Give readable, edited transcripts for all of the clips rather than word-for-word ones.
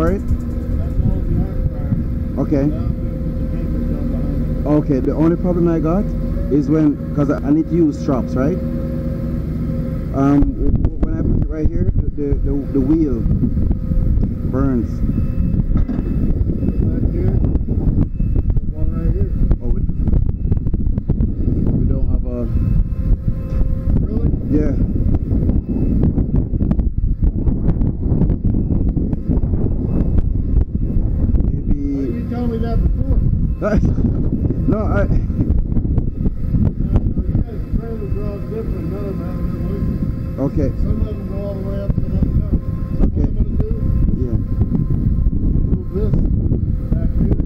for it? Okay. Okay, the only problem I got is because I need to use straps, right? When I put it right here, the wheel burns. Right here. One right here. Oh, we don't have a... Really? Yeah. Maybe... Why didn't you tell me that before? No, You guys' trailer draws different. None of them have no wheels. Okay. Some of them go all the way up and up and down. Okay. What I'm going to do? Yeah. Move this back here.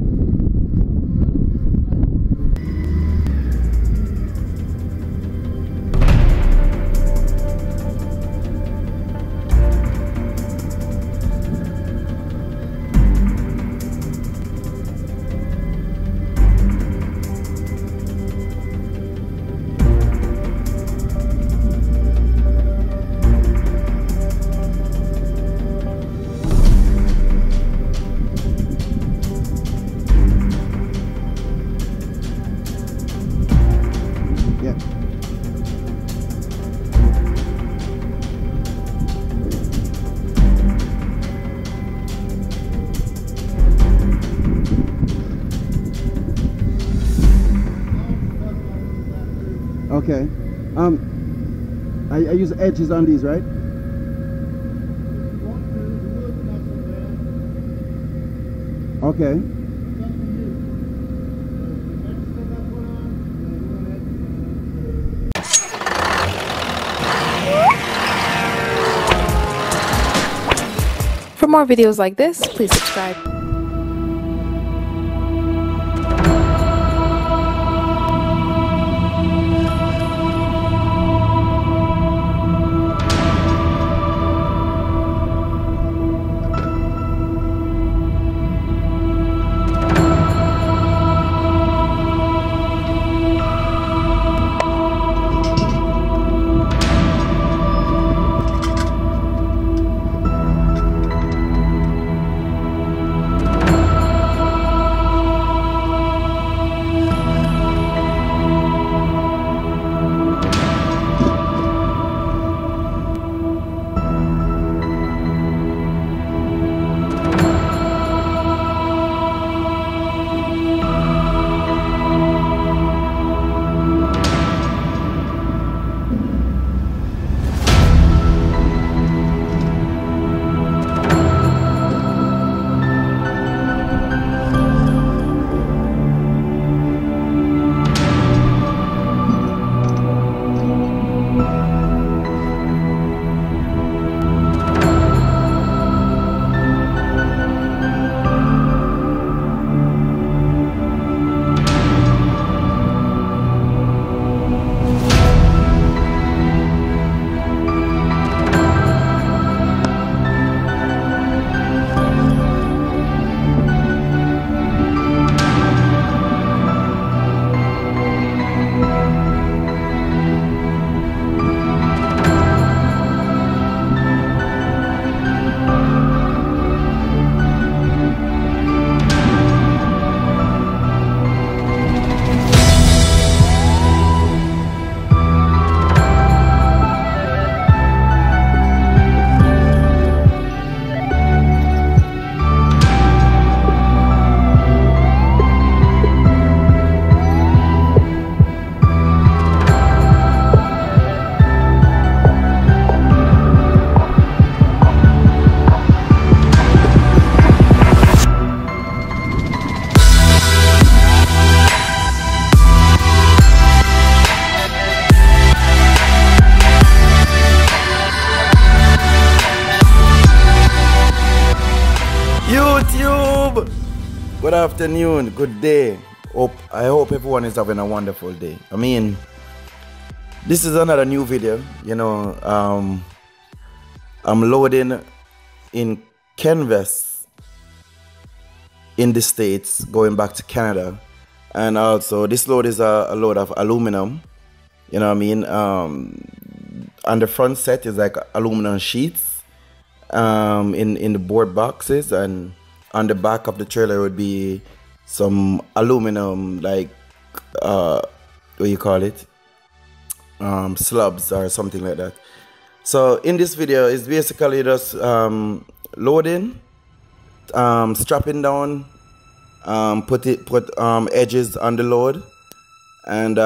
Okay. I use edges on these, right? Okay. For more videos like this, please subscribe. YouTube! Good afternoon, good day. I hope everyone is having a wonderful day. I mean, this is another new video. You know, I'm loading in Canvas in the States, going back to Canada. And also, this load is a load of aluminum. You know what I mean? On the front set is like aluminum sheets. in the board boxes, and on the back of the trailer would be some aluminum, like what do you call it, slabs or something like that. So in this video is basically just loading, strapping down, put edges on the load, and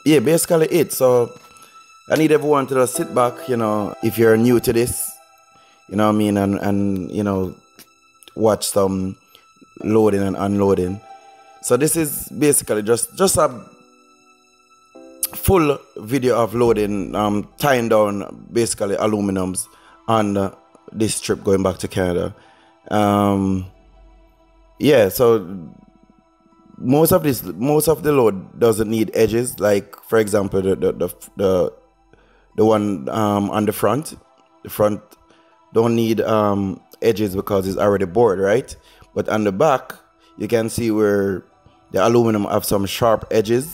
yeah, basically it. So I need everyone to just sit back, you know, if you're new to this, you know what I mean, and you know, watch some loading and unloading. So this is basically just a full video of loading, tying down basically aluminums on this trip going back to Canada. Yeah, so most of the load doesn't need edges. Like for example, the one on the front don't need edges because it's already bored, right? But on the back, you can see where the aluminum have some sharp edges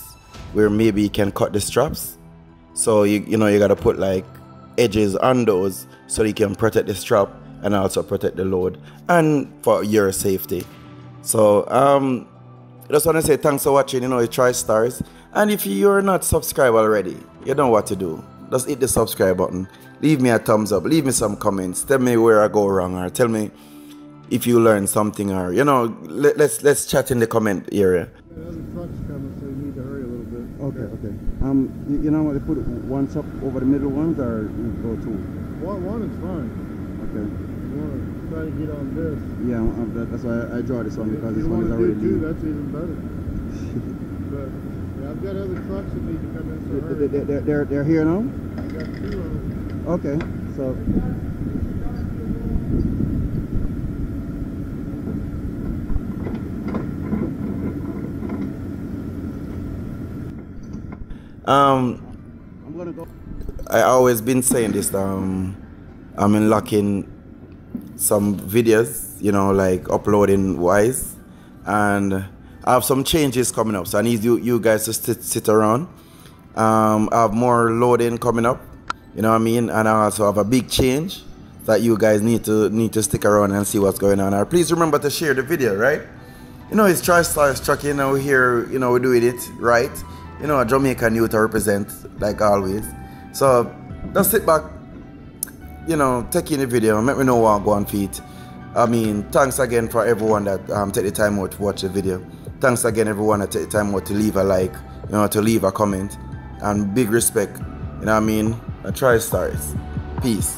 where maybe you can cut the straps. So you know you gotta put like edges on those so you can protect the strap and also protect the load and for your safety. So I just want to say thanks for watching. You know, it's TriStars, and if you're not subscribed already, you know what to do. Just hit the subscribe button, leave me a thumbs up, leave me some comments, tell me where I go wrong, or tell me if you learned something, or you know, let's chat in the comment area. The other truck's coming, so you need to hurry a little bit. Okay. You know what, they put one up over the middle ones, or you go two? One is fine. Okay. You want to try to get on this. Yeah, that's why I draw this one, because this If you one is want to already do two, new. that's even better. But yeah, I've got other trucks that need to come in, so hurry. They're here now? I've got two of them. Okay, so I'm gonna go. I always been saying this. I'm unlocking some videos, you know, like uploading wise, and I have some changes coming up. So I need you guys to sit around. I have more loading coming up, you know what I mean, and I also have a big change that you guys need to stick around and see what's going on. And please remember to share the video, right? You know, it's TriStars truck. You know, here, you know, we're doing it right. You know, a Jamaican youth to represent, like always. So just sit back, you know, take in the video, let me know what I'm going feet. I mean, thanks again for everyone that take the time out to watch the video. Thanks again everyone that take the time out to leave a like, you know, to leave a comment, and big respect, you know what I mean. TriStars. Peace.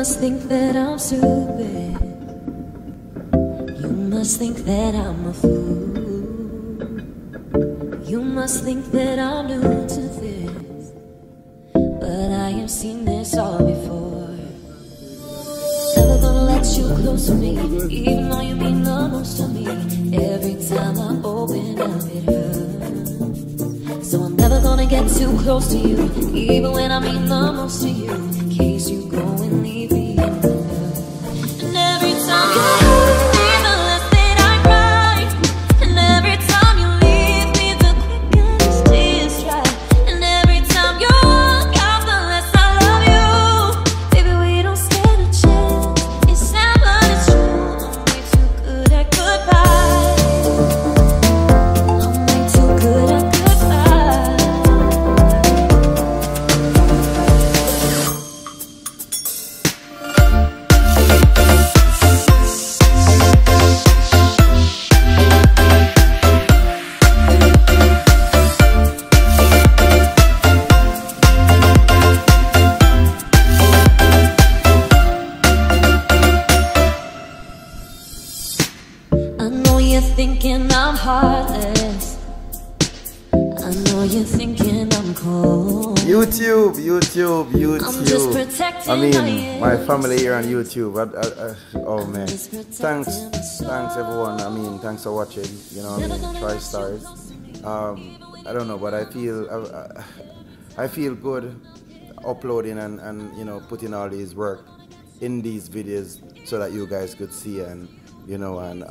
must think that I'm stupid. You must think that I'm a fool. You must think that I'm new to this, but I have seen this all before. Never gonna let you close to me, even though you mean the most to me. Every time I open up it hurts. So I'm never gonna get too close to you, even when I mean the most to you, in case you go and leave me in the dirt. And every time you hurt me, the less that I cry. thinking I'm heartless. I know you're thinking I'm cold. YouTube. I'm just protecting I mean, my family here on YouTube. Oh man, thanks everyone. I mean, thanks for watching. You know, I mean, try stars. I don't know, but I feel good uploading and you know, putting all these work in these videos so that you guys could see and, you know, and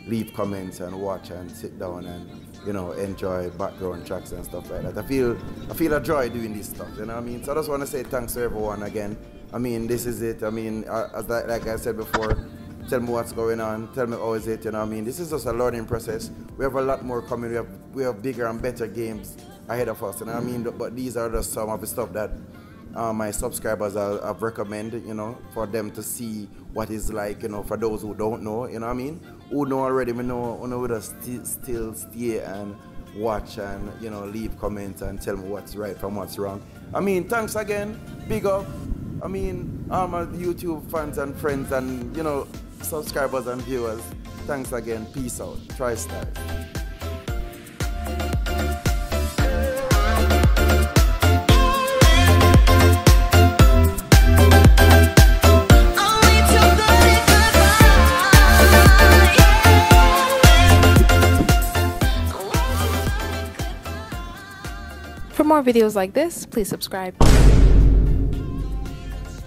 leave comments and watch and sit down and, you know, enjoy background tracks and stuff like that. I feel a joy doing this stuff, you know what I mean? So I just want to say thanks to everyone again. I mean, this is it. I mean, like I said before, tell me what's going on, tell me how is it, you know what I mean? This is just a learning process. We have a lot more coming. We have bigger and better games ahead of us, you know what I mean? But these are just some of the stuff that my subscribers I've recommended, you know, for them to see what it's like, you know, for those who don't know, you know what I mean? Who know already, we know we just still stay and watch and, you know, leave comments and tell me what's right from what's wrong. I mean, thanks again, big up. I mean, all my YouTube fans and friends and, you know, subscribers and viewers, thanks again, peace out, try stars. For more videos like this, please subscribe.